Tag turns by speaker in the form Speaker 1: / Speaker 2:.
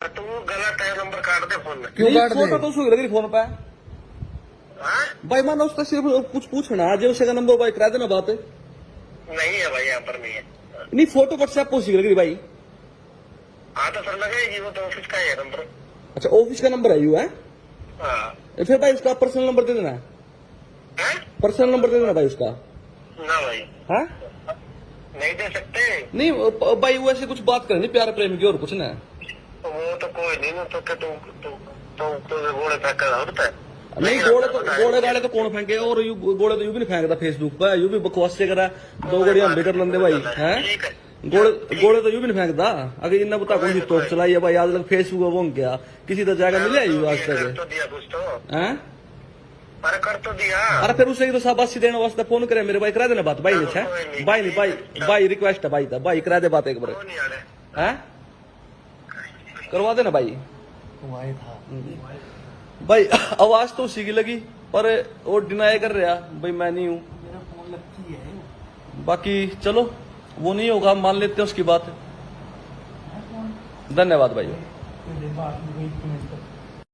Speaker 1: तू गलत है नंबर काट दे फोन में।
Speaker 2: क्यों काट
Speaker 3: फोटो
Speaker 2: दे?
Speaker 3: तो उसको लगी फोन पे
Speaker 1: हाँ?
Speaker 3: भाई। मैंने उसका सिर्फ कुछ पूछना आज उसका नंबर भाई करा देना बात है।
Speaker 1: नहीं है भाई, यहाँ पर नहीं है।
Speaker 3: नहीं फोटो व्हाट्सएप पूछ लगी भाई।
Speaker 1: हाँ तो सर लगेगी, वो तो ऑफिस का ही है नंबर।
Speaker 3: अच्छा ऑफिस का नंबर है यू है।
Speaker 1: हाँ।
Speaker 3: फिर भाई उसका पर्सनल नंबर दे देना।
Speaker 1: हैं?
Speaker 3: पर्सनल नंबर दे देना भाई उसका।
Speaker 1: ना भाई,
Speaker 3: हाँ
Speaker 1: नहीं दे सकते।
Speaker 3: नहीं भाई वो ऐसे कुछ बात करें नहीं प्यार प्रेम की और कुछ ना।
Speaker 1: वो तो कोई नहीं ना, तो क्या तू घोड़े पैक कर होता है।
Speaker 3: नहीं गोड़े गाड़े तो कौन फेंके और यू गोड़े तो यू भी नहीं फेंकता फेसबुक पे। यू भी बकवास से करा दो गोड़ी हम भी कर लेंगे भाई हैं।
Speaker 1: ठीक है।
Speaker 3: गोड़े तो यू भी नहीं फेंकता। अगर इन्ना बता कौन सी तोप चलाई है भाई आज तक फेसबुक वो क्या किसी तो जगह मिले यू आज
Speaker 1: कर
Speaker 3: तक
Speaker 1: तो दिया कुछ तो,
Speaker 3: हैं।
Speaker 1: अरे कर तो दिया।
Speaker 3: अरे फिर उससे तो शाबाशी देने वास्ते फोन करे मेरे भाई करा देना बात भाई ने छे भाई नहीं भाई रिक्वेस्ट है भाई था भाई करा दे बात एक बार
Speaker 1: वो नहीं आ रहे।
Speaker 3: हैं करवा देना भाई।
Speaker 2: वही था
Speaker 3: भाई आवाज तो उसी की लगी पर वो डिनाई कर रहा भाई मैं नहीं हूँ।
Speaker 2: मेरा फोन लगती है।
Speaker 3: बाकी चलो वो नहीं होगा मान लेते हैं उसकी बात। धन्यवाद भाई।
Speaker 2: बात